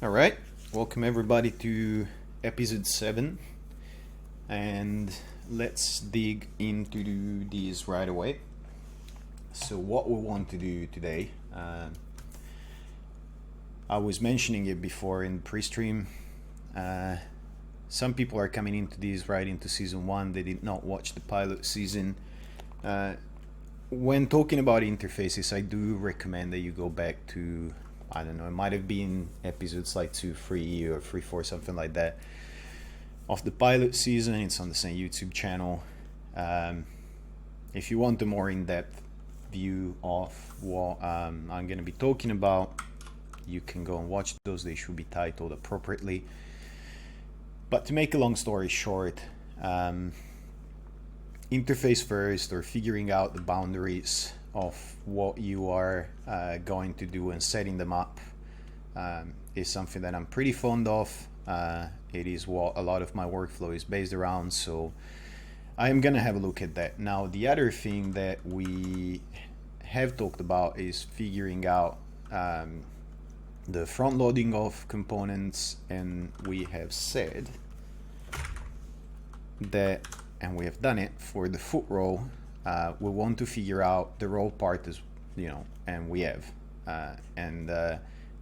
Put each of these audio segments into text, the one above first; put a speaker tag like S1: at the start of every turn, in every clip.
S1: All right, welcome everybody to episode 7, and let's dig into these right away. So what we want to do today, I was mentioning it before in pre-stream, some people are coming into these right into season 1, they did not watch the pilot season. When talking about interfaces, I do recommend that you go back to, I don't know, it might have been episodes like 2, 3 or 3, 4, something like that of the pilot season. It's on the same YouTube channel. If you want a more in-depth view of what I'm going to be talking about, you can go and watch those. They should be titled appropriately. But to make a long story short, interface first, or figuring out the boundaries of what you are going to do and setting them up, is something that I'm pretty fond of. It is what a lot of my workflow is based around, so I am gonna have a look at that. Now, the other thing that we have talked about is figuring out the front loading of components, and we have said that, and we have done it for the foot roll. We want to figure out the roll part, as you know, and we have, and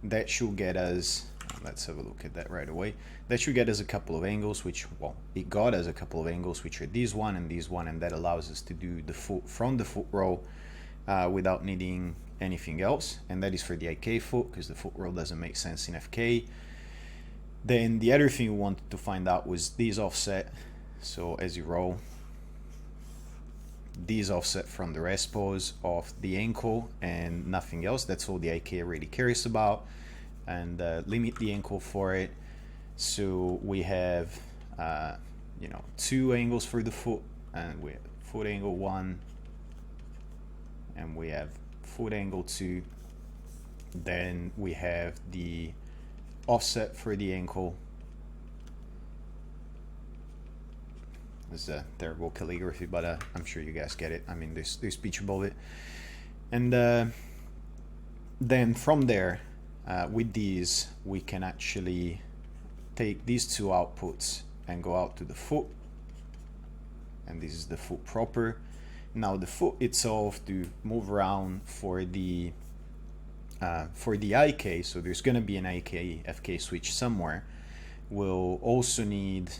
S1: that should get us, let's have a look at that right away. That should get us a couple of angles, which, well, it got us a couple of angles, which are this one and this one, and that allows us to do the foot from the foot roll without needing anything else, and that is for the IK foot, because the foot roll doesn't make sense in FK. Then the other thing we wanted to find out was these offset. So as you roll, these offset from the rest pose of the ankle and nothing else. That's all the IK really cares about, and limit the ankle for it. So we have you know, 2 angles for the foot, and we have foot angle 1, and we have foot angle 2. Then we have the offset for the ankle. It's a terrible calligraphy, but I'm sure you guys get it. I mean, there's speech above it. And then from there, with these, we can actually take these 2 outputs and go out to the foot. And this is the foot proper. Now the foot itself, to move around for the IK, so there's going to be an IK FK switch somewhere. We'll also need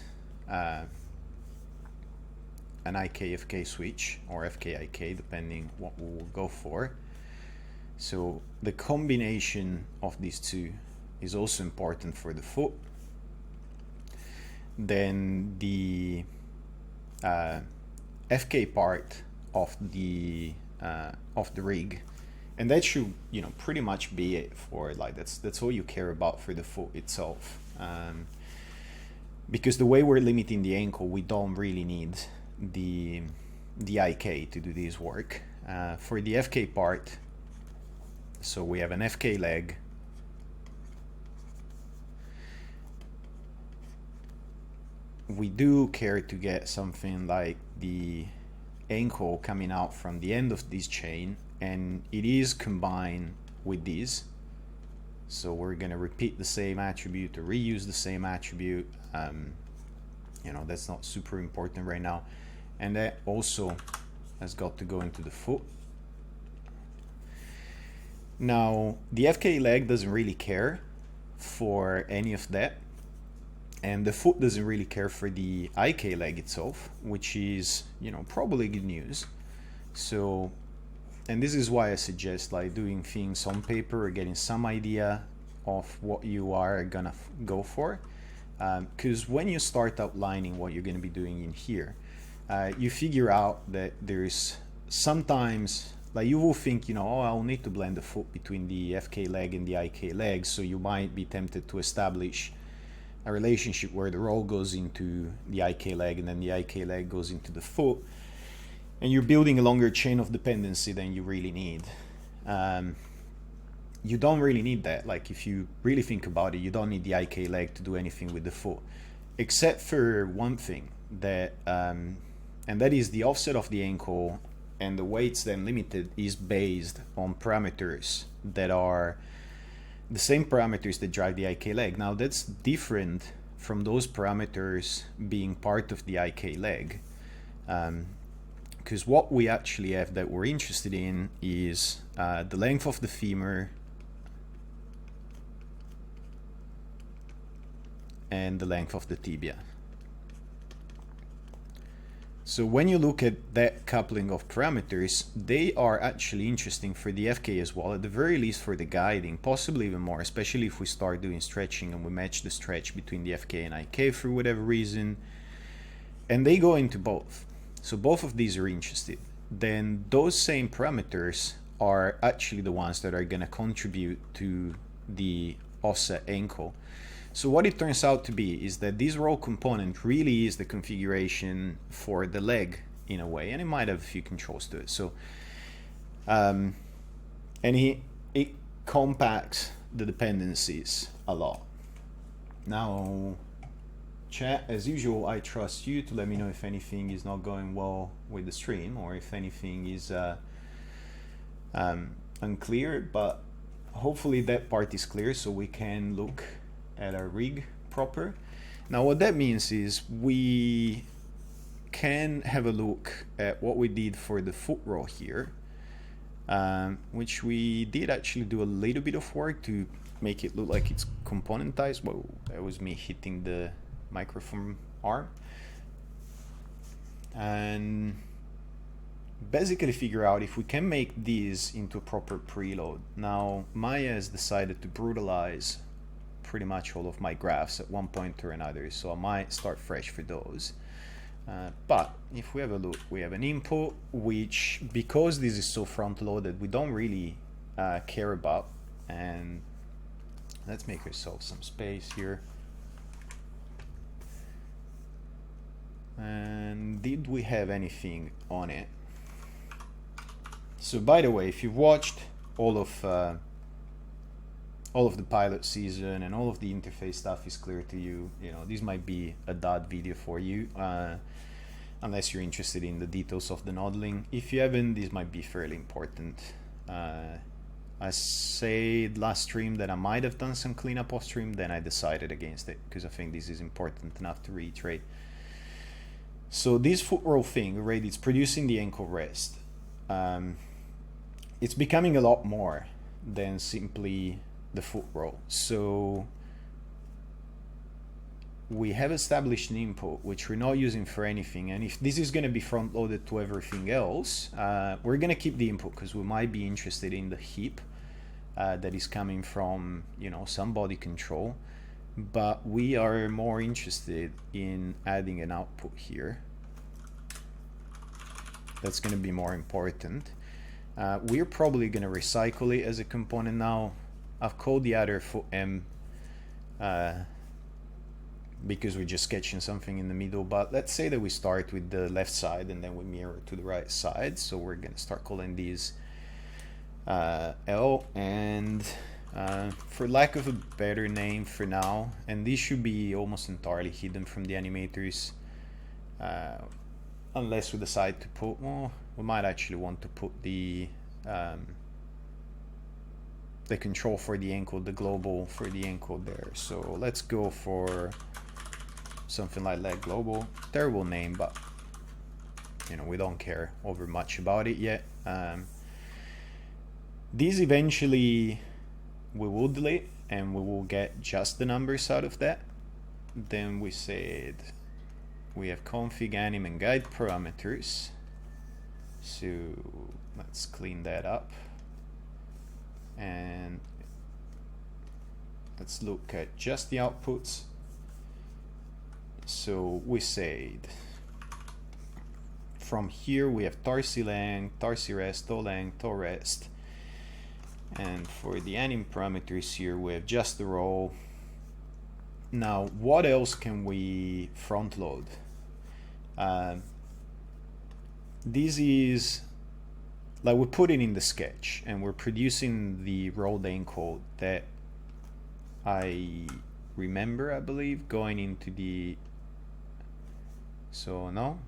S1: an IK FK switch, or FK IK, depending what we will go for. So the combination of these 2 is also important for the foot. Then the FK part of the rig, and that should, you know, pretty much be it for, like, that's all you care about for the foot itself, because the way we're limiting the ankle, we don't really need the IK to do this work. For the FK part, so we have an FK leg, we do care to get something like the ankle coming out from the end of this chain, and it is combined with these, so we're going to repeat the same attribute or reuse the same attribute. You know, that's not super important right now, and that also has got to go into the foot. Now the FK leg doesn't really care for any of that, and the foot doesn't really care for the IK leg itself, which is, you know, probably good news. So, and this is why I suggest, like, doing things on paper or getting some idea of what you are gonna go for, because when you start outlining what you're going to be doing in here, you figure out that there's sometimes, like, you will think, you know, oh, I'll need to blend the foot between the FK leg and the IK leg, so you might be tempted to establish a relationship where the roll goes into the IK leg and then the IK leg goes into the foot, and you're building a longer chain of dependency than you really need. You don't really need that. Like, if you really think about it, you don't need the IK leg to do anything with the foot, except for one thing, that and that is the offset of the ankle, and the way it's then limited is based on parameters that are the same parameters that drive the IK leg. Now that's different from those parameters being part of the IK leg, because what we actually have that we're interested in is the length of the femur and the length of the tibia. So when you look at that coupling of parameters, they are actually interesting for the FK as well, at the very least for the guiding, possibly even more, especially if we start doing stretching and we match the stretch between the FK and IK for whatever reason. And they go into both. So both of these are interested. Then those same parameters are actually the ones that are going to contribute to the offset ankle. So what it turns out to be is that this roll component really is the configuration for the leg in a way, and it might have a few controls to it. So, and it compacts the dependencies a lot. Now, chat, as usual, I trust you to let me know if anything is not going well with the stream or if anything is unclear, but hopefully that part is clear so we can look at our rig proper. Now what that means is we can have a look at what we did for the foot roll here, which we did actually do a little bit of work to make it look like it's componentized. Whoa, that was me hitting the microphone arm. And basically figure out if we can make these into a proper preload. Now Maya has decided to brutalize pretty much all of my graphs at one point or another, so I might start fresh for those. But if we have a look, we have an input which, because this is so front loaded, we don't really care about. And let's make ourselves some space here. And did we have anything on it? So by the way, if you've watched all of the pilot season and all of the interface stuff is clear to you, you know, this might be a dud video for you, unless you're interested in the details of the modeling. If you haven't, this might be fairly important. I said last stream that I might have done some cleanup off stream, then I decided against it because I think this is important enough to reiterate. So this foot roll thing, right, it's producing the ankle rest. It's becoming a lot more than simply the foot roll. So we have established an input which we're not using for anything, and if this is going to be front loaded to everything else, we're going to keep the input because we might be interested in the hip that is coming from, you know, some body control, but we are more interested in adding an output here. That's going to be more important. We're probably going to recycle it as a component now. I've called the other foot M because we're just sketching something in the middle, but let's say that we start with the left side and then we mirror to the right side. So we're going to start calling these L, and for lack of a better name for now, and these should be almost entirely hidden from the animators, unless we decide to put, well, we might actually want to put the control for the ankle, the global for the ankle there. So let's go for something like leg global. Terrible name, but you know, we don't care over much about it yet. These eventually we will delete and we will get just the numbers out of that. Then we said we have config anim and guide parameters. So let's clean that up. And let's look at just the outputs. So we said from here we have tarsi length, tarsi rest, toe length, toe rest. And for the anim parameters here we have just the roll. Now what else can we front load? This is like we put it in the sketch and we're producing the rolled ankle that I remember, I believe, going into the, so no,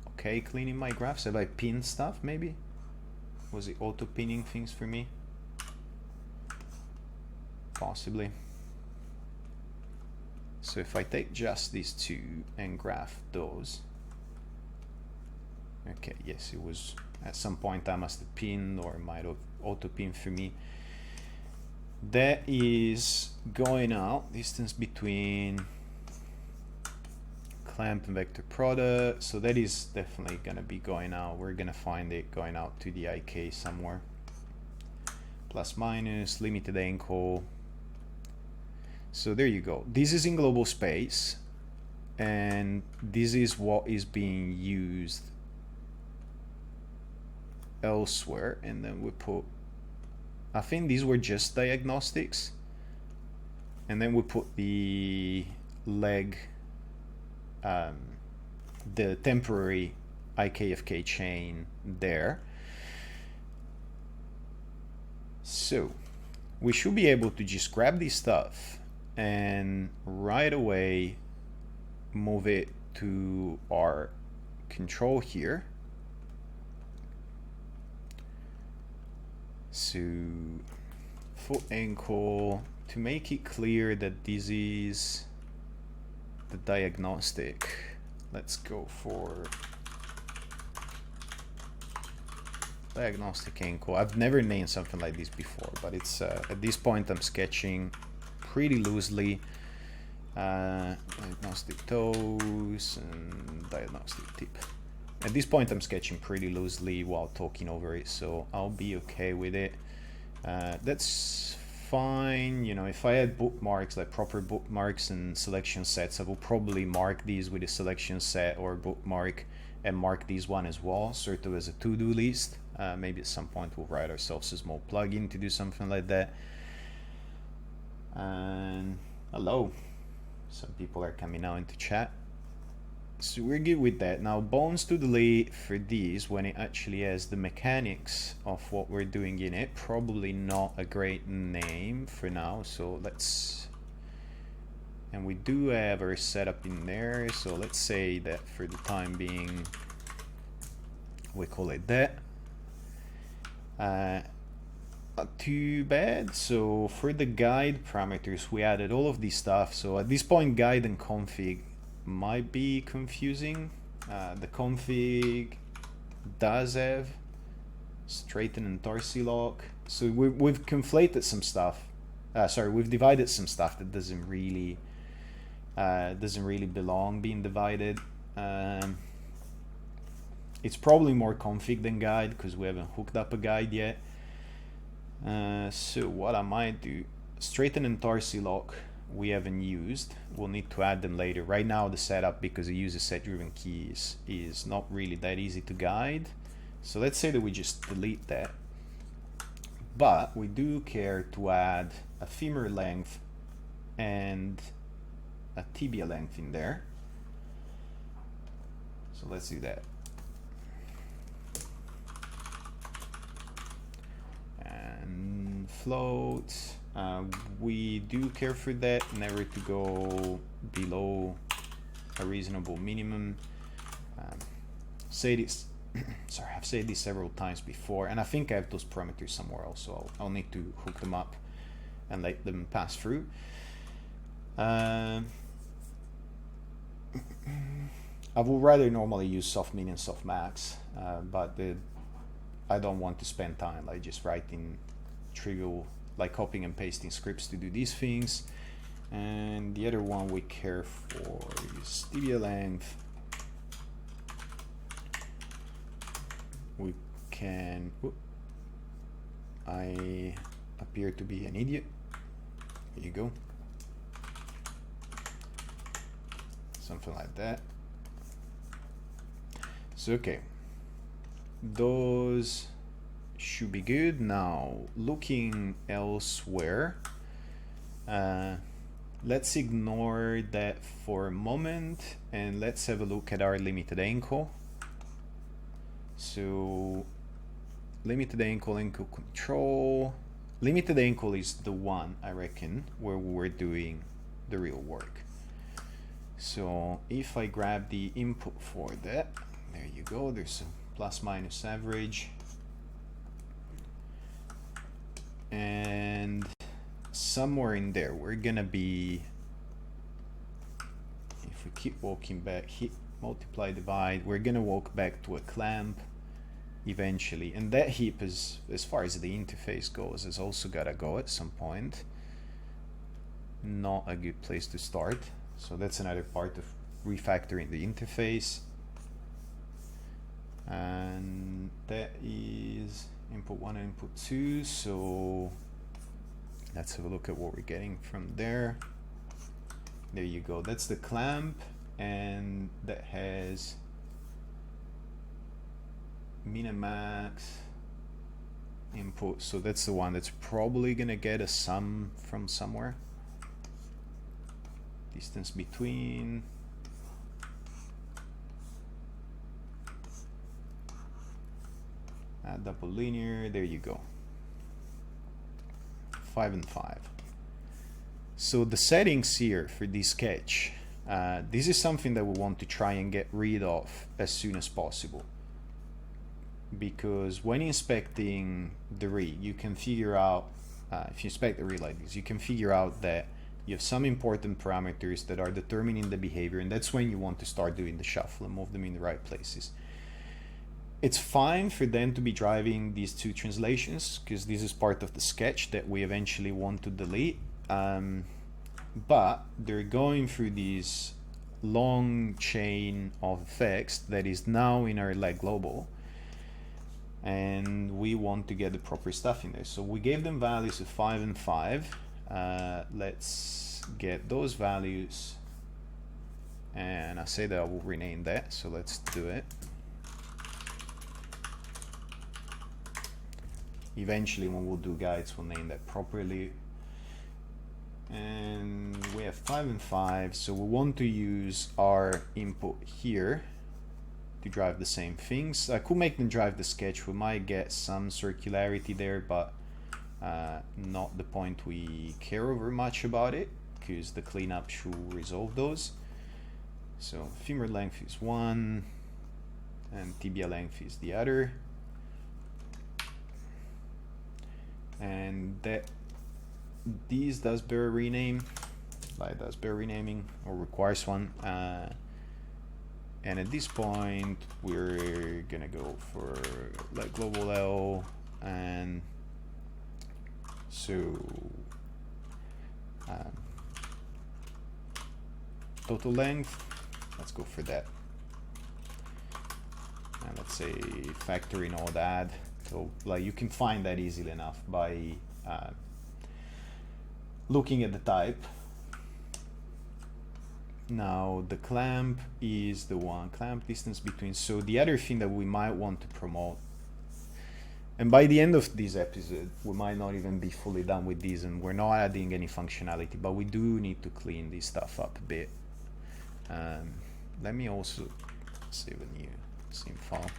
S1: okay, cleaning my graphs. Have I pinned stuff maybe? Was it auto pinning things for me? possibly. So if I take just these two and graph those, okay, yes, it was at some point I must have pinned, or might have auto pinned for me. That is going out, distance between clamp and vector product, so that is definitely gonna be going out. We're gonna find it going out to the IK somewhere. Plus minus, limited ankle. So there you go. This is in global space, and this is what is being used elsewhere. And then we put, I think these were just diagnostics, and then we put the leg, the temporary IKFK chain there. So we should be able to just grab this stuff and right away move it to our control here. So foot ankle, to make it clear that this is the diagnostic, let's go for diagnostic ankle. I've never named something like this before, but it's at this point I'm sketching pretty loosely. Diagnostic toes and diagnostic tip. At this point I'm sketching pretty loosely while talking over it, so I'll be okay with it. That's fine. You know, if I had bookmarks, like proper bookmarks and selection sets, I will probably mark these with a selection set or bookmark and mark these one as well, sort of as a to-do list. Maybe at some point we'll write ourselves a small plugin to do something like that. And hello, some people are coming now into chat, so we're good with that. Now bones to delete for these, when it actually has the mechanics of what we're doing in it, probably not a great name for now, so let's, and we do have our setup in there, so let's say that for the time being we call it that. Not too bad. So for the guide parameters we added all of this stuff, so at this point guide and config might be confusing. The config does have straighten and torsi lock, so we've conflated some stuff, we've divided some stuff that doesn't really belong being divided. It's probably more config than guide because we haven't hooked up a guide yet. So what I might do, straighten and torsi lock we haven't used, we'll need to add them later. Right now the setup, because it uses set driven keys, is not really that easy to guide, so let's say that we just delete that. But we do care to add a femur length and a tibia length in there, so let's do that. And float, we do care for that, never to go below a reasonable minimum. Say this, sorry, I've said this several times before, and I think I have those parameters somewhere else, so I'll need to hook them up and let them pass through. I would rather normally use soft min and soft max, but I don't want to spend time like just writing trivial, like copying and pasting scripts to do these things. And the other one we care for is tibia length. We can, I appear to be an idiot. Here you go. Something like that. So okay, those should be good. Now looking elsewhere, let's ignore that for a moment and let's have a look at our limited ankle. So limited ankle control, limited ankle is the one I reckon where we're doing the real work. So if I grab the input for that, there you go, there's a plus minus average, and somewhere in there we're gonna be, if we keep walking back, hit, multiply, divide, we're gonna walk back to a clamp eventually, and that heap is, as far as the interface goes, has also gotta go at some point. Not a good place to start, so that's another part of refactoring the interface. And that is input 1 and input 2, so let's have a look at what we're getting from there. There you go, that's the clamp, and that has min and max input, so that's the one that's probably gonna get a sum from somewhere. Distance between, double linear, there you go, 5 and 5. So the settings here for this sketch, this is something that we want to try and get rid of as soon as possible, because when inspecting the rig, you can figure out, if you inspect the rig like this, you can figure out that you have some important parameters that are determining the behavior, and that's when you want to start doing the shuffle and move them in the right places. It's fine for them to be driving these two translations, because this is part of the sketch that we eventually want to delete, but they're going through this long chain of effects that is now in our leg global, and we want to get the proper stuff in there. So we gave them values of 5 and 5. Let's get those values, and I say that I will rename that, so let's do it. Eventually when we'll do guides, we'll name that properly. And we have 5 and 5, so we want to use our input here to drive the same things. I could make them drive the sketch, we might get some circularity there, but not the point we care over much about it, because the cleanup should resolve those. So femur length is one and tibia length is the other, and that these does bear rename, like does bear renaming or requires one, and at this point we're gonna go for like global L, and so total length, let's go for that, and let's say factor in all that. So like you can find that easily enough by looking at the type. Now the clamp is the one, clamp distance between. So the other thing that we might want to promote, and by the end of this episode we might not even be fully done with these and we're not adding any functionality, but we do need to clean this stuff up a bit. Let me also save a new sim file.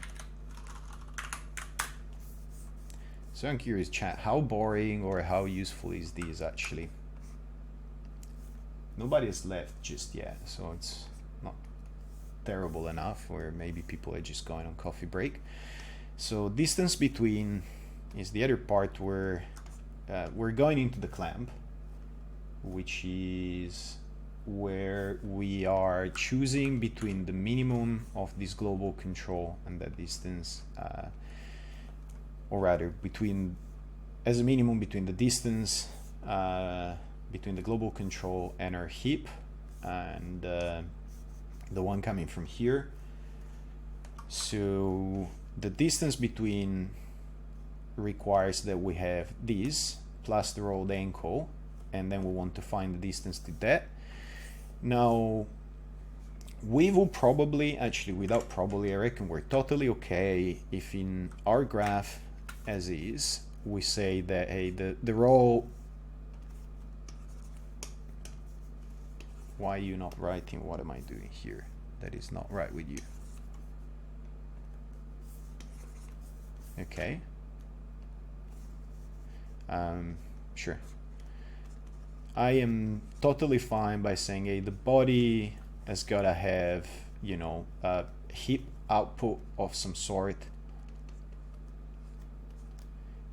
S1: So I'm curious, chat, how boring or how useful is this actually? Nobody has left just yet, so it's not terrible enough, or maybe people are just going on coffee break. So distance between is the other part where we're going into the clamp, which is where we are choosing between the minimum of this global control and that distance, or rather between, as a minimum between the distance between the global control and our heap, and the one coming from here. So the distance between requires that we have this plus the rolled ankle, and then we want to find the distance to that. Now we will probably, actually without probably, I reckon we're totally okay if in our graph as is we say that, hey, the roll, why are you not writing? What am I doing here? That is not right with you. Okay. Sure. I am totally fine by saying, hey, the body has got to have, you know, a heap output of some sort,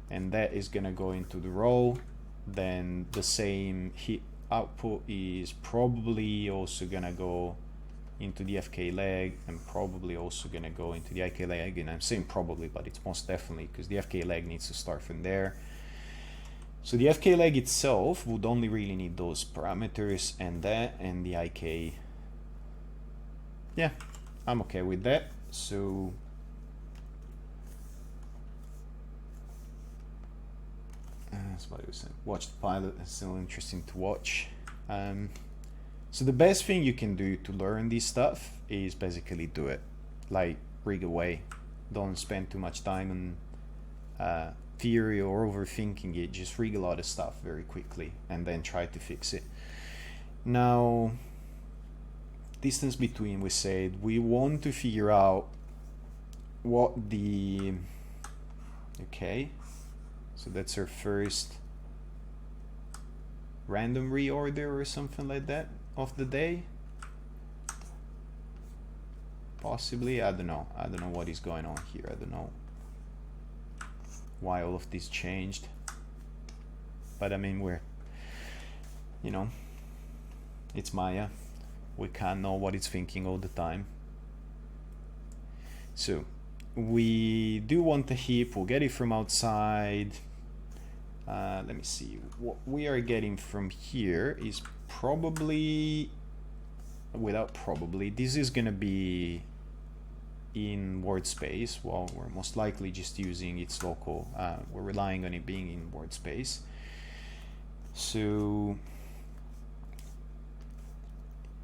S1: and that is going to go into the roll, then the same hip output is probably also gonna go into the FK leg and probably also gonna go into the IK leg. And I'm saying probably, but it's most definitely, because the FK leg needs to start from there. So the FK leg itself would only really need those parameters and that, and the IK. Yeah, I'm okay with that. So that's what I was saying. Watch the pilot, it's still interesting to watch. So the best thing you can do to learn this stuff is basically do it. Like, rig away. Don't spend too much time on theory or overthinking it. Just rig a lot of stuff very quickly and then try to fix it. Now, distance between, we said we want to figure out what the, okay, so that's our first random reorder or something like that of the day, possibly. I don't know what is going on here. I don't know why all of this changed, but I mean, we're, you know, it's Maya, we can't know what it's thinking all the time. So we do want the hip, we'll get it from outside. Let me see, what we are getting from here is probably, without probably, this is gonna be in word space. Well, we're most likely just using its local, we're relying on it being in word space. So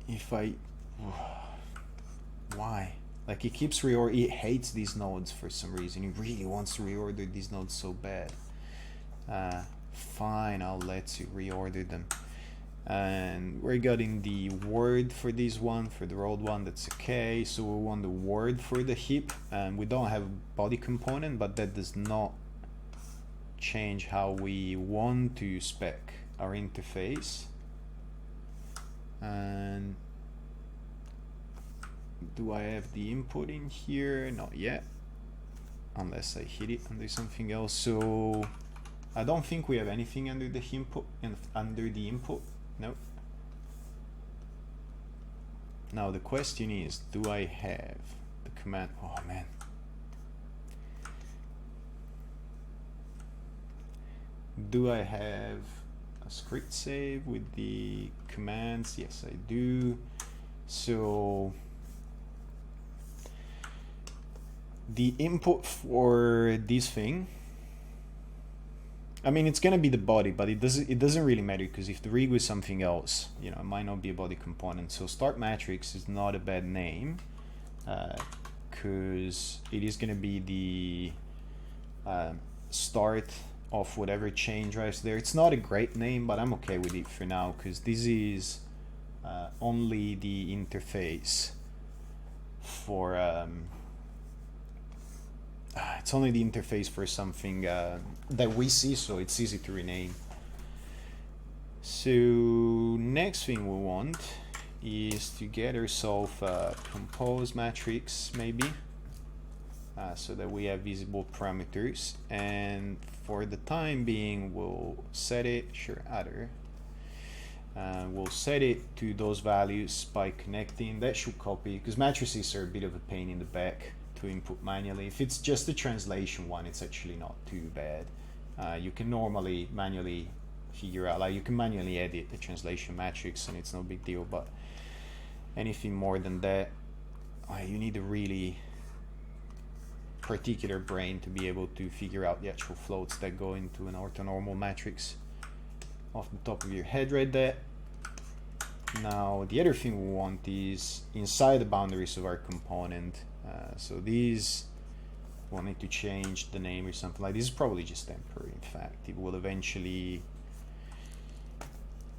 S1: if I, why? Like, it keeps it hates these nodes for some reason. It really wants to reorder these nodes so bad. Fine, I'll let you reorder them. And we're getting the word for this one, for the rolled one, that's okay. So we want the word for the hip, and we don't have a body component, but that does not change how we want to spec our interface. And do I have the input in here? Not yet, unless I hit it under something else. So I don't think we have anything under the input, no. Now the question is, do I have the command? Oh man, do I have a script save with the commands? Yes, I do. So the input for this thing, I mean, it's gonna be the body, but it doesn't really matter, because if the rig was something else, you know, it might not be a body component. So start matrix is not a bad name, because it is gonna be the start of whatever chain drives there. It's not a great name, but I'm okay with it for now, because this is only the interface for it's only the interface for something that we see, so it's easy to rename. So next thing we want is to get ourselves a compose matrix, maybe, so that we have visible parameters. And for the time being, we'll set it, other. We'll set it to those values by connecting. That should copy, because matrices are a bit of a pain in the back to input manually. If it's just a translation one, it's actually not too bad. You can normally manually figure out, like, you can manually edit the translation matrix and it's no big deal, but anything more than that, you need a really particular brain to be able to figure out the actual floats that go into an orthonormal matrix off the top of your head right there. Now the other thing we want is inside the boundaries of our component. So these, we'll need to change the name or something like this. Is probably just temporary. In fact, it will eventually,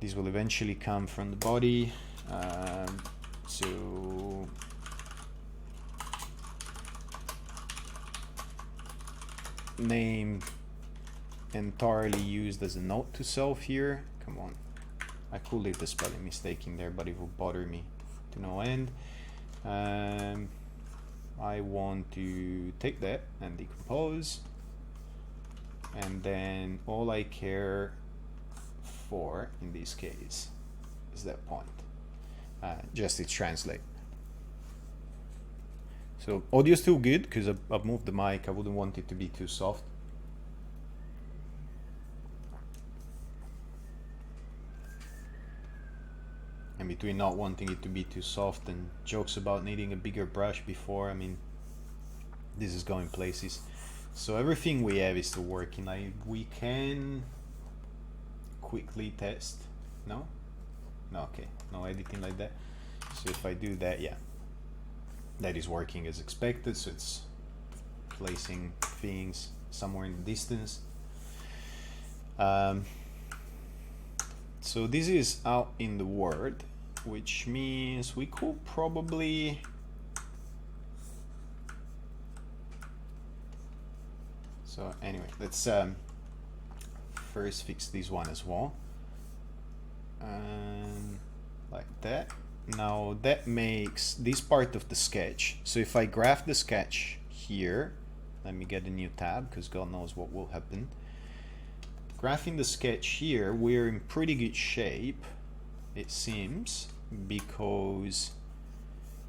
S1: these will eventually come from the body. So name entirely used as a note to self here. Come on, I could leave the spelling mistake in there, but it will bother me to no end. I want to take that and decompose, and then all I care 4 in this case is that point. Just its translate. So audio is still good because I've moved the mic. I wouldn't want it to be too soft. And between not wanting it to be too soft and jokes about needing a bigger brush before, I mean, this is going places. So everything we have is still working. We can quickly test. No? No, okay. No editing like that. So if I do that, yeah. That is working as expected. So it's placing things somewhere in the distance. So this is out in the world, which means we could probably so anyway, let's first fix this one as well, like that. Now that makes this part of the sketch. So if I graph the sketch here, let me get a new tab because God knows what will happen. Graphing the sketch here, we're in pretty good shape, it seems, because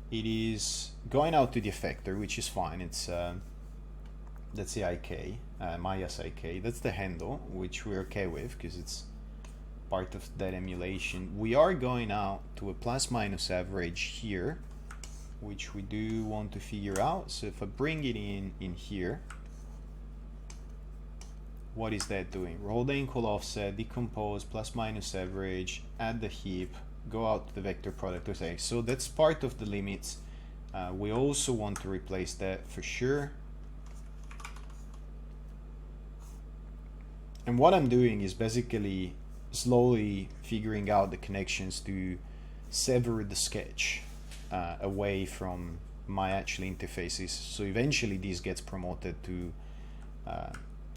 S1: it is going out to the effector, which is fine. It's that's the IK, Maya's IK. That's the handle, which we're okay with because it's part of that emulation. We are going out to a plus-minus average here, which we do want to figure out. So if I bring it in here, what is that doing? Roll the ankle offset, decompose, plus-minus average, add the heap, go out to the vector product of X. So that's part of the limits. We also want to replace that for sure. And what I'm doing is basically slowly figuring out the connections to sever the sketch away from my actual interfaces. So eventually this gets promoted to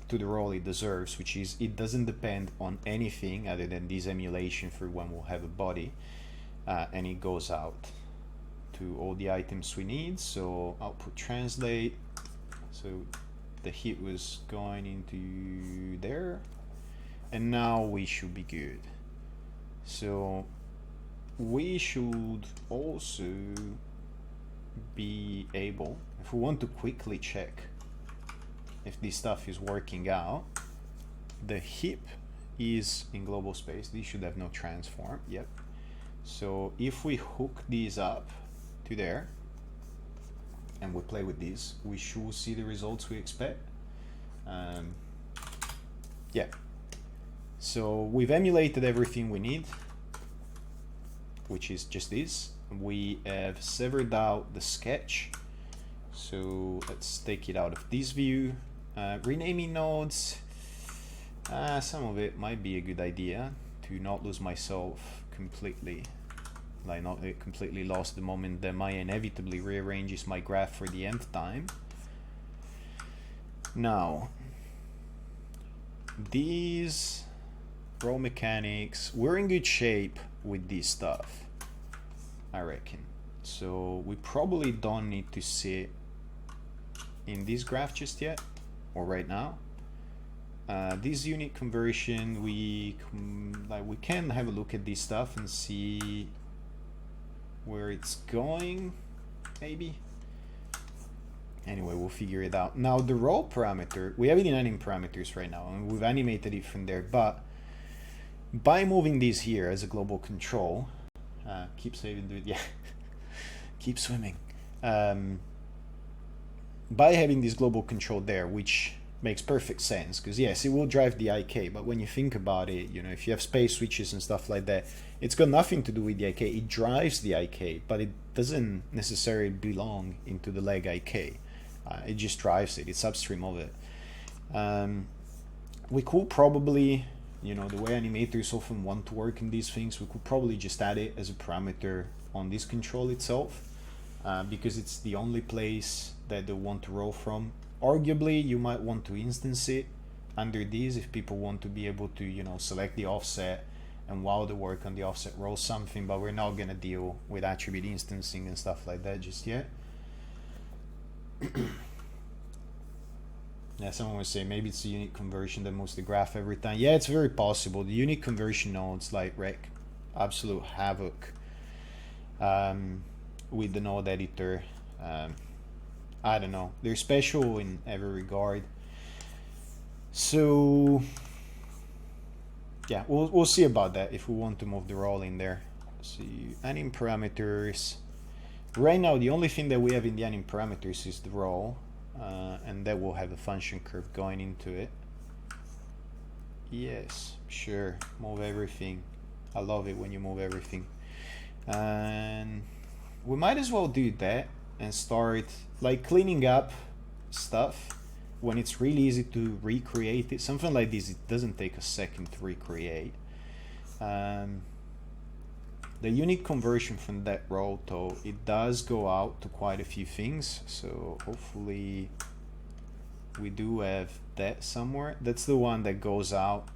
S1: the role it deserves, which is it doesn't depend on anything other than this emulation for when we'll have a body, and it goes out to all the items we need. So output translate, so the hit was going into there, and now we should be good. So we should also be able, if we want to quickly check if this stuff is working out, the hip is in global space. These should have no transform. Yep. So if we hook these up to there and we play with these, we should see the results we expect. Yeah. So we've emulated everything we need, which is just this. We have severed out the sketch. So let's take it out of this view. Renaming nodes, some of it might be a good idea to not lose myself completely, like not completely lost the moment that Maya inevitably rearranges my graph for the nth time. Now, these raw mechanics, we're in good shape with this stuff, I reckon. So we probably don't need to sit in this graph just yet, or right now. This unit conversion, we can have a look at this stuff and see where it's going, maybe. Anyway, we'll figure it out. Now the raw parameter, we have it in anim parameters right now, and we've animated it from there, but by moving this here as a global control, keep saving, dude, yeah, keep swimming. By having this global control there, which makes perfect sense, because yes, it will drive the IK, but when you think about it, you know, if you have space switches and stuff like that, it's got nothing to do with the IK. It drives the IK, but it doesn't necessarily belong into the leg IK. It just drives it. It's upstream of it. We could probably, you know, the way animators often want to work in these things, we could probably just add it as a parameter on this control itself, because it's the only place that they want to roll from. Arguably, you might want to instance it under these if people want to be able to, you know, select the offset and while they work on the offset roll something, but we're not going to deal with attribute instancing and stuff like that just yet. Yeah, someone would say maybe it's the unit conversion that moves the graph every time. Yeah, it's very possible. The unit conversion nodes like wreak absolute havoc with the node editor. I don't know. They're special in every regard. So yeah, we'll see about that if we want to move the roll in there. See, anim parameters. Right now, the only thing that we have in the anim parameters is the roll, and that will have a function curve going into it. Yes, sure, move everything. I love it when you move everything. And we might as well do that and start like cleaning up stuff when it's really easy to recreate it. Something like this, it doesn't take a second to recreate. The unit conversion from that row, though, it does go out to quite a few things, so hopefully we do have that somewhere. That's the one that goes out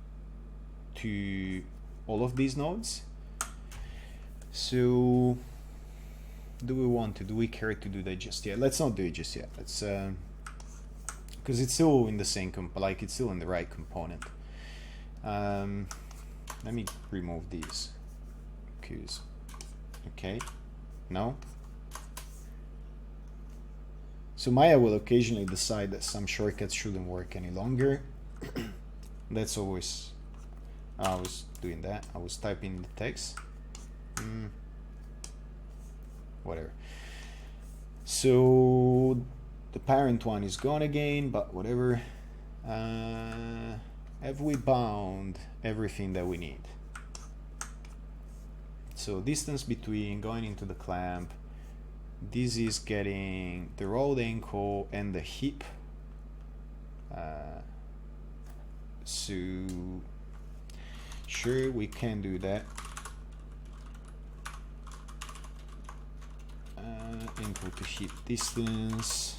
S1: to all of these nodes. So do we care to do that just yet? Let's not do it just yet. Let's because it's still in the same it's still in the right component. Let me remove these. Okay, no. So Maya will occasionally decide that some shortcuts shouldn't work any longer. That's always, I was doing that. I was typing the text. Whatever. So the parent one is gone again, but whatever. Have we bound everything that we need? So distance between going into the clamp, this is getting the rolled ankle and the hip. So sure, we can do that. Ankle to hip distance.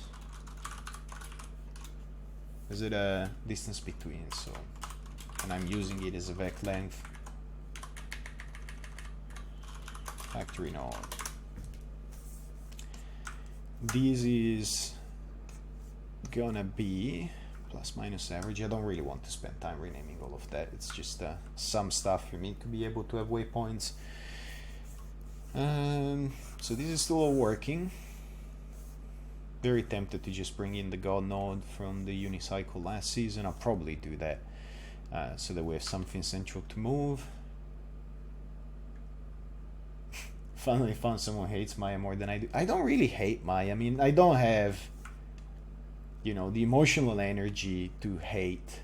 S1: Is it a distance between? So, and I'm using it as a vec length. Factory node. This is gonna be plus minus average. I don't really want to spend time renaming all of that. It's just some stuff for me to be able to have waypoints. So this is still all working. Very tempted to just bring in the God node from the unicycle last season. I'll probably do that so that we have something central to move. Finally found someone who hates Maya more than I do. I don't really hate Maya. I mean, I don't have, you know, the emotional energy to hate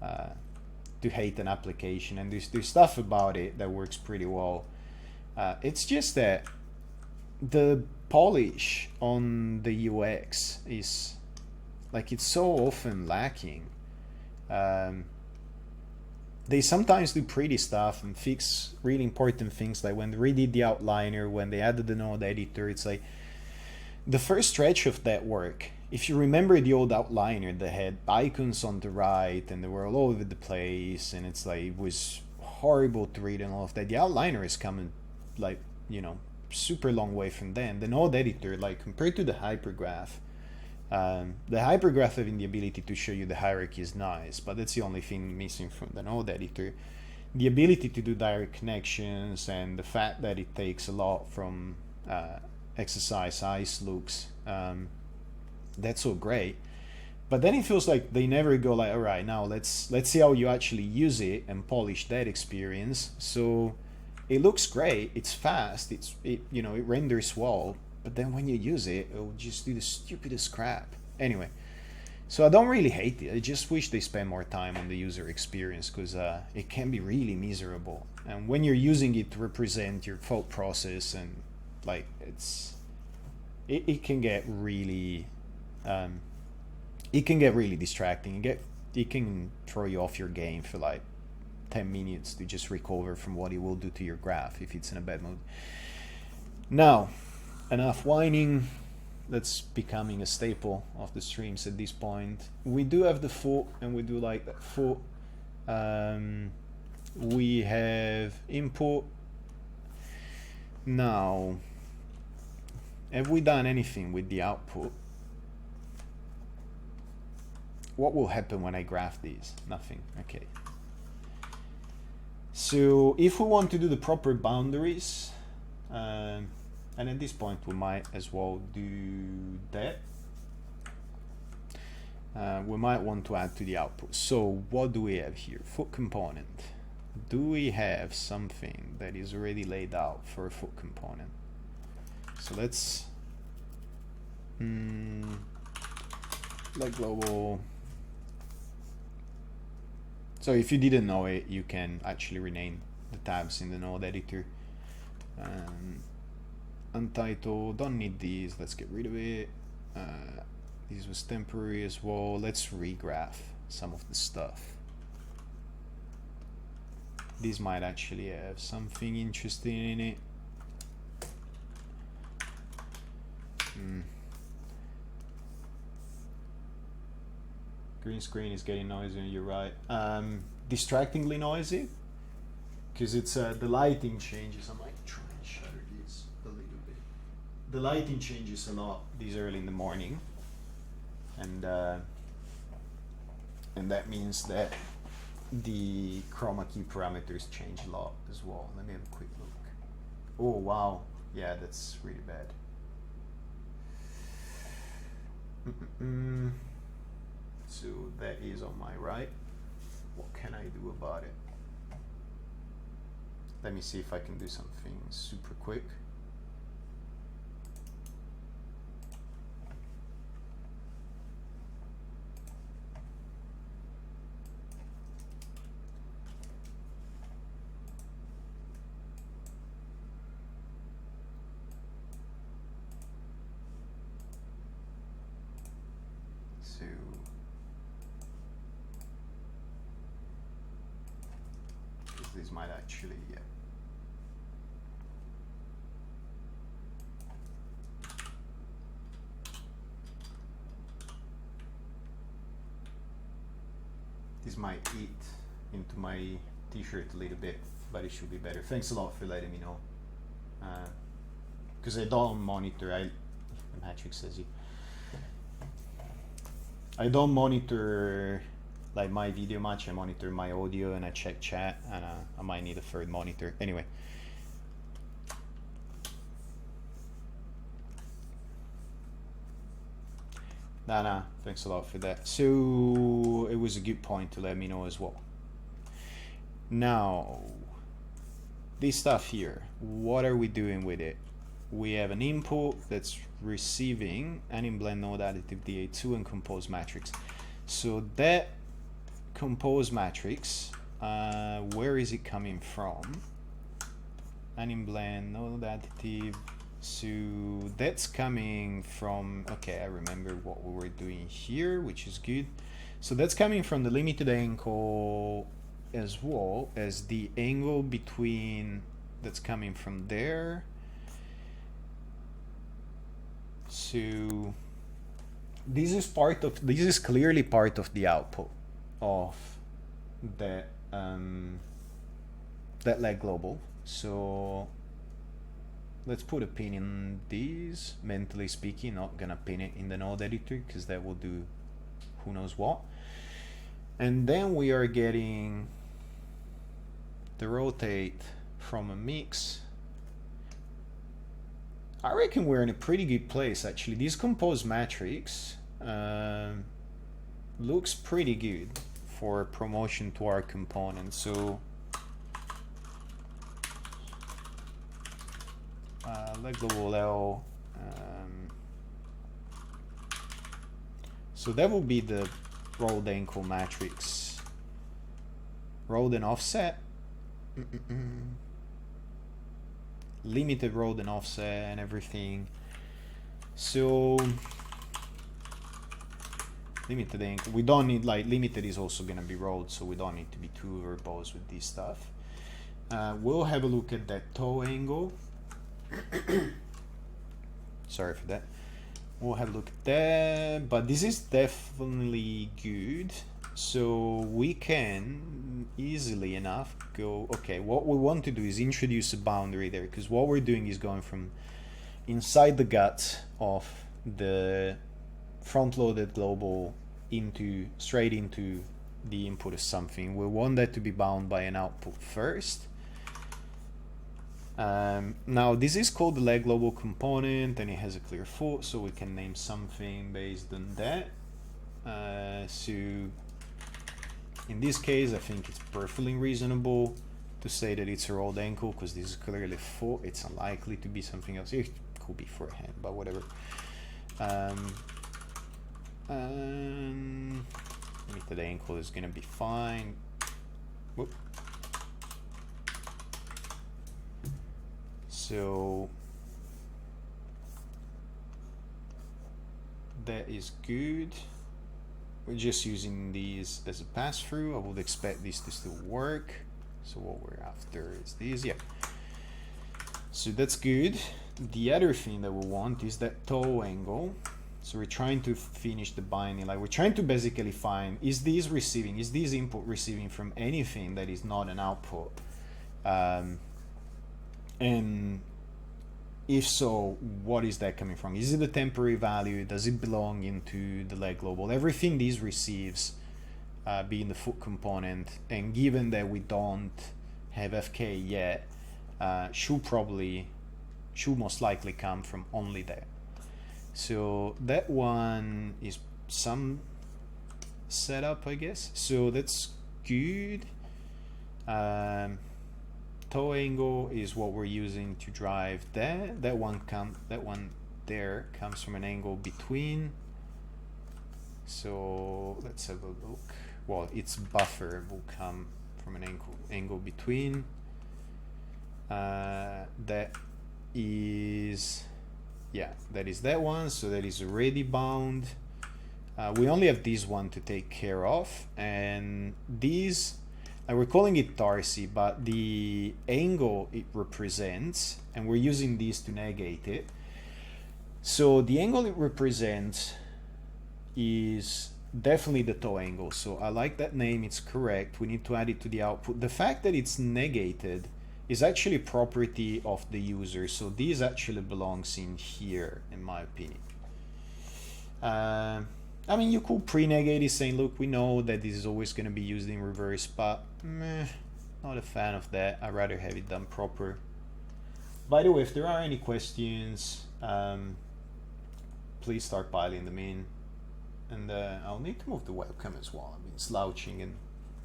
S1: an application, and there's stuff about it that works pretty well. It's just that the polish on the UX is like, it's so often lacking. They sometimes do pretty stuff and fix really important things, like when they redid the outliner, when they added the node editor. It's like the first stretch of that work, if you remember the old outliner that had icons on the right and they were all over the place, and it's like, it was horrible to read and all of that. The outliner is coming, like, you know, super long way from then. The node editor, like, compared to the hypergraph, the hypergraph having the ability to show you the hierarchy is nice, but that's the only thing missing from the node editor. The ability to do direct connections and the fact that it takes a lot from exercise ice looks, that's all great. But then it feels like they never go like, all right, now let's see how you actually use it and polish that experience. So it looks great, it's fast, it renders well, but then when you use it, it'll just do the stupidest crap. Anyway, so I don't really hate it. I just wish they spend more time on the user experience, because it can be really miserable. And when you're using it to represent your thought process, and like, it can get really distracting. It can throw you off your game for like 10 minutes to just recover from what it will do to your graph if it's in a bad mood. Now, enough whining. That's becoming a staple of the streams at this point. We do have the foot, and we do like that foot. We have input. Now, have we done anything with the output? what will happen when I graph these? Nothing. Okay. So if we want to do the proper boundaries, and at this point we might as well do that. We might want to add to the output. So what do we have here? Foot component. Do we have something that is already laid out for a foot component? So let's like global. So if you didn't know it, you can actually rename the tabs in the node editor. Untitled, don't need these, let's get rid of it. This was temporary as well. Let's regraph some of the stuff. This might actually have something interesting in it. Green screen is getting noisy, you're right. Distractingly noisy, because it's the lighting changes. I might try and shutter this a little bit. The lighting changes a lot this early in the morning, and that means that the chroma key parameters change a lot as well. Let me have a quick look. Oh wow, yeah, that's really bad. So that is on my right. What can I do about it? Let me see if I can do something super quick. So this might actually, yeah. This might eat into my t-shirt a little bit, but it should be better. Thanks a lot for letting me know. Because I don't monitor, Patrick says you. I don't monitor like my video much. I monitor my audio and I check chat, and I might need a third monitor. Anyway. Nah, thanks a lot for that. So it was a good point to let me know as well. Now, this stuff here, what are we doing with it? We have an input that's receiving an in-blend node additive Day007 and compose matrix. So that compose matrix, where is it coming from? An in-blend node additive. So that's coming from, okay, I remember what we were doing here, which is good. So that's coming from the limited angle as well as the angle between, that's coming from there. So this is part of, this is clearly part of the output of that that leg global. So let's put a pin in these, mentally speaking, not gonna pin it in the node editor because that will do who knows what. And then we are getting the rotate from a mix. I reckon we're in a pretty good place actually. This compose matrix looks pretty good for promotion to our component. So leg global L. So that will be the rolled ankle matrix. Rolled and offset. Limited rolled and offset and everything. So limited ankle. We don't need, like, limited is also gonna be rolled, so we don't need to be too verbose with this stuff. We'll have a look at that toe angle. Sorry for that. We'll have a look at that, but this is definitely good. So we can easily enough go, okay, what we want to do is introduce a boundary there, because what we're doing is going from inside the guts of the front-loaded global straight into the input of something. We want that to be bound by an output first. Now this is called the leg global component, and it has a clear foot, so we can name something based on that. So in this case, I think it's perfectly reasonable to say that it's a rolled ankle, because this is clearly foot. It's unlikely to be something else. It could be forehand, but whatever. Limited ankle is gonna be fine. Whoop. So that is good. We're just using these as a pass-through. I would expect this to still work. So what we're after is this, yeah. So that's good. The other thing that we want is that toe angle. So we're trying to finish the binding. Like, we're trying to basically find, is this input receiving from anything that is not an output? And if so, what is that coming from? Is it a temporary value? Does it belong into the leg global? Everything these receives being the foot component, and given that we don't have FK yet, should most likely come from only that. So that one is some setup, I guess. So that's good. Toe angle is what we're using to drive that. That one there comes from an angle between. So let's have a look. Well, its buffer will come from an angle between. That is, yeah, that is that one. So that is already bound. We only have this one to take care of, and these, we're calling it tarsi, but the angle it represents, and we're using these to negate it. So the angle it represents is definitely the toe angle. So I like that name, it's correct. We need to add it to the output. The fact that it's negated is actually a property of the user. So this actually belongs in here, in my opinion. I mean, you could pre-negate it saying, look, we know that this is always going to be used in reverse, but not a fan of that. I'd rather have it done proper. By the way, if there are any questions, please start piling them in. And I'll need to move the webcam as well. I've been slouching and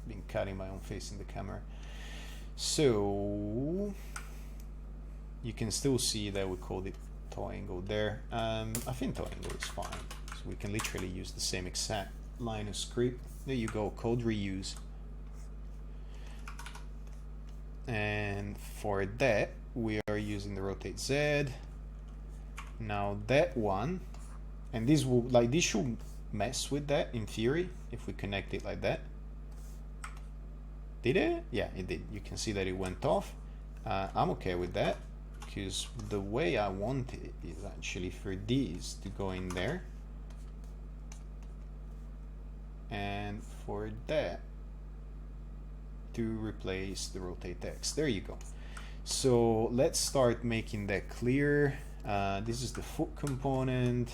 S1: been cutting my own face in the camera. So you can still see that we called it toe angle there. I think toe angle is fine. So we can literally use the same exact line of script. There you go, code reuse. And for that, we are using the rotate Z. Now that one, and this will, like, this should mess with that in theory if we connect it like that. Did it? Yeah, it did. You can see that it went off. I'm okay with that, because the way I want it is actually for these to go in there, and for that to replace the rotate X. There you go. So let's start making that clear. This is the foot component.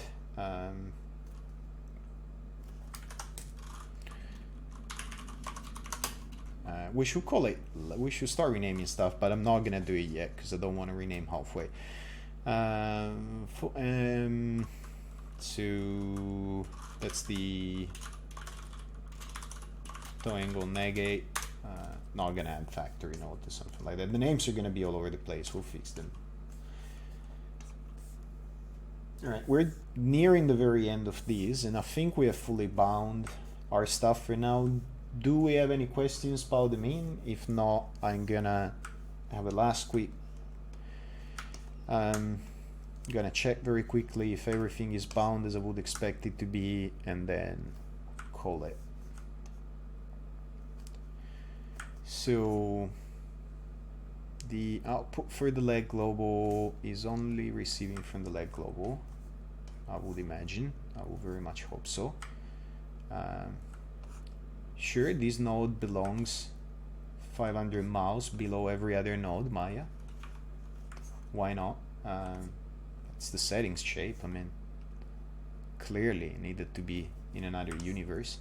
S1: We should call it, we should start renaming stuff, but I'm not gonna do it yet because I don't want to rename halfway. So that's the toe angle negate. Not gonna add factory node to something like that. The names are gonna be all over the place. We'll fix them. All right, we're nearing the very end of these, and I think we have fully bound our stuff for now. Do we have any questions? Pile them in. If not, I'm gonna have a last quick. Gonna check very quickly if everything is bound as I would expect it to be, and then call it. So the output for the leg global is only receiving from the leg global, I would imagine. I would very much hope so. Sure, this node belongs 500 miles below every other node, Maya. Why not? It's the settings shape. I mean, clearly it needed to be in another universe.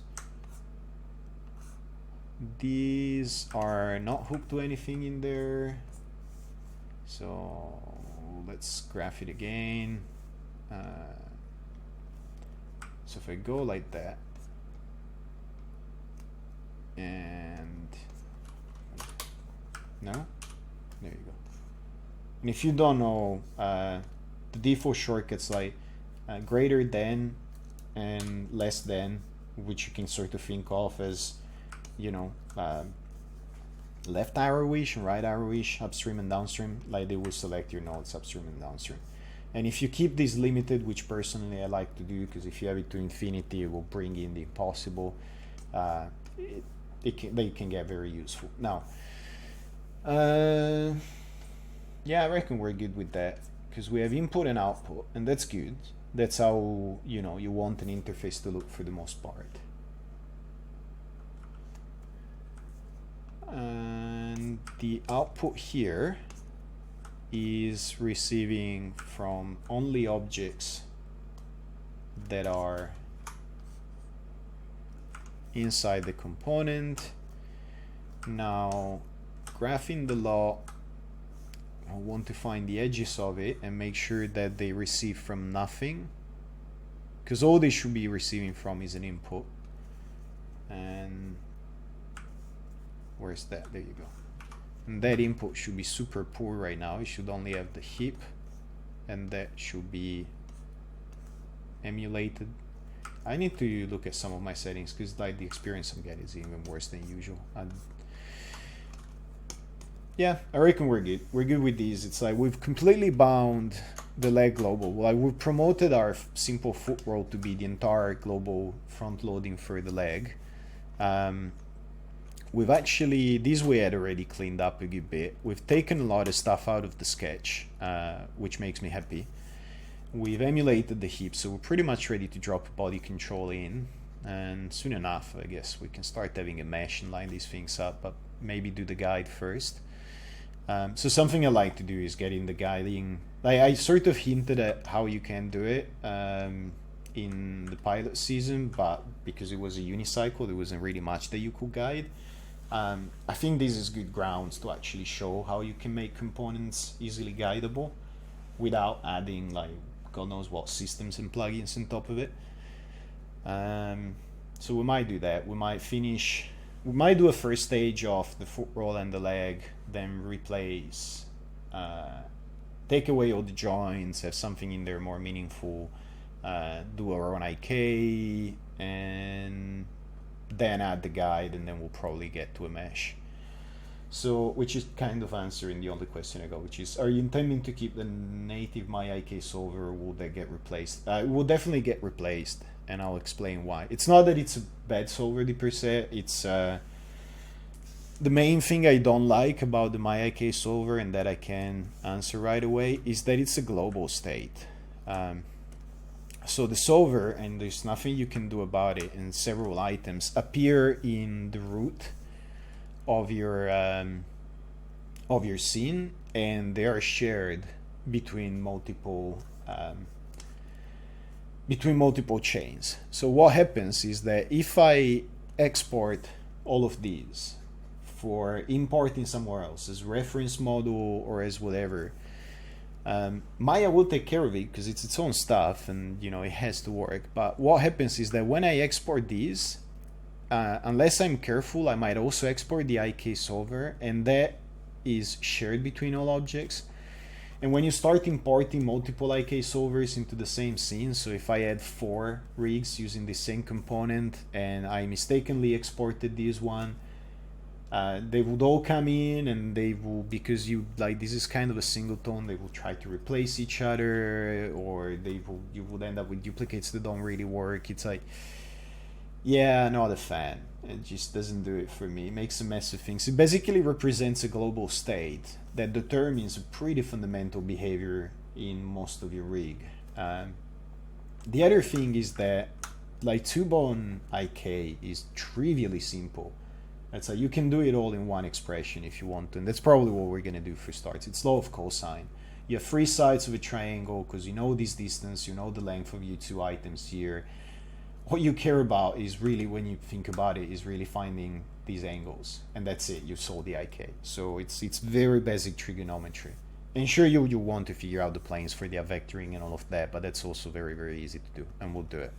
S1: These are not hooked to anything in there, so let's graph it again. So if I go like that, and no, there you go. And if you don't know, the default shortcuts like greater than and less than, which you can sort of think of as, you know, left arrowish and right arrowish, upstream and downstream, like they will select your nodes upstream and downstream. And if you keep this limited, which personally I like to do, because if you have it to infinity, it will bring in the impossible. They can get very useful. Now, yeah, I reckon we're good with that, because we have input and output, and that's good. That's how, you know, you want an interface to look for the most part. And the output here is receiving from only objects that are inside the component. Now, graphing the law, I want to find the edges of it and make sure that they receive from nothing, because all they should be receiving from is an input. And where's that? There you go. And that input should be super poor right now. It should only have the heap, and that should be emulated. I need to look at some of my settings, because like the experience I'm getting is even worse than usual. Yeah, I reckon we're good. We're good with these. It's like we've completely bound the leg global. Like we've promoted our simple foot roll to be the entire global front loading for the leg. We've actually, this we had already cleaned up a good bit. We've taken a lot of stuff out of the sketch, which makes me happy. We've emulated the heap, so we're pretty much ready to drop body control in. And soon enough, I guess, we can start having a mesh and line these things up, but maybe do the guide first. So something I like to do is get in the guiding. Like I sort of hinted at how you can do it in the pilot season, but because it was a unicycle, there wasn't really much that you could guide. I think this is good grounds to actually show how you can make components easily guidable without adding like God knows what systems and plugins on top of it. So we might do that. We might do a first stage of the foot roll and the leg, then replace, take away all the joints, have something in there more meaningful, do our own IK, and then add the guide, and then we'll probably get to a mesh. So, which is kind of answering the only question I got, which is, are you intending to keep the native MyIK solver, or will that get replaced? It will definitely get replaced, and I'll explain why. It's not that it's a bad solver per se, it's the main thing I don't like about the MyIK solver, and that I can answer right away, is that it's a global state. So the solver, and there's nothing you can do about it, and several items appear in the root of your scene, and they are shared between multiple chains. So what happens is that if I export all of these for importing somewhere else as reference model or as whatever, Maya will take care of it because it's its own stuff, and you know it has to work. But what happens is that when I export these, unless I'm careful, I might also export the IK solver, and that is shared between all objects. And when you start importing multiple IK solvers into the same scene, so if I had 4 rigs using the same component and I mistakenly exported this one, they would all come in, and they will, because you like this is kind of a singleton, they will try to replace each other, or you would end up with duplicates that don't really work. It's like, yeah, not a fan. It just doesn't do it for me. It makes a mess of things. It basically represents a global state that determines a pretty fundamental behavior in most of your rig. The other thing is that like two-bone IK is trivially simple. It's like you can do it all in one expression if you want to, and that's probably what we're going to do for starts. It's law of cosine. You have 3 sides of a triangle because you know this distance, you know the length of your 2 items here. what you care about is really, when you think about it, is really finding these angles, and that's it. You solve the IK. So it's very basic trigonometry. And sure, you want to figure out the planes for the vectoring and all of that, but that's also very, very easy to do, and we'll do it.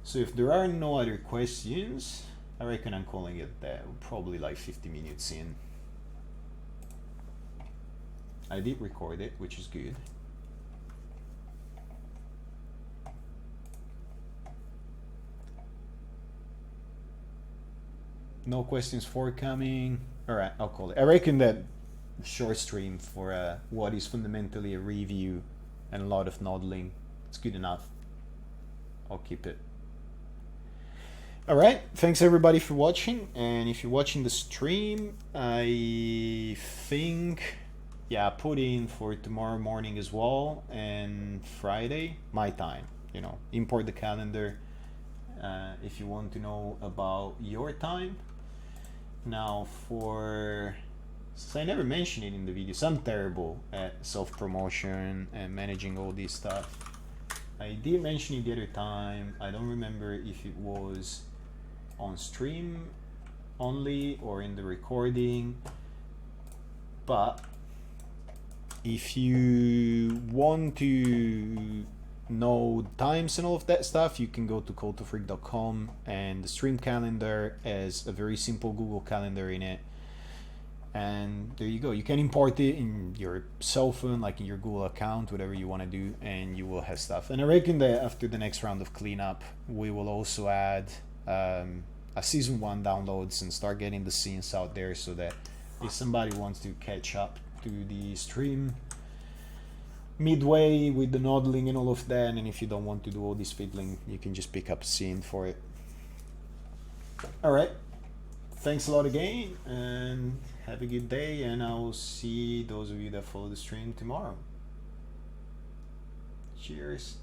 S1: So if there are no other questions, I reckon I'm calling it that. We're probably like 50 minutes in. I did record it, which is good. No questions forthcoming. All right, I'll call it. I reckon that short stream for what is fundamentally a review and a lot of noddling, it's good enough. I'll keep it. All right, thanks everybody for watching. And if you're watching the stream, I think, yeah, I put in for tomorrow morning as well, and Friday, my time. You know, import the calendar if you want to know about your time. Now since I never mentioned it in the videos, I'm terrible at self-promotion and managing all this stuff. I did mention it the other time. I don't remember if it was on stream only or in the recording, but if you want to know times and all of that stuff, you can go to codetofreak.com, and the stream calendar has a very simple Google Calendar in it, and there you go. You can import it in your cell phone, like in your Google account, whatever you want to do, and you will have stuff. And I reckon that after the next round of cleanup, we will also add a season 1 downloads and start getting the scenes out there, so that if somebody wants to catch up to the stream midway with the noddling and all of that, and if you don't want to do all this fiddling, you can just pick up a scene for it. All right, thanks a lot again, and have a good day, and I'll see those of you that follow the stream tomorrow. Cheers.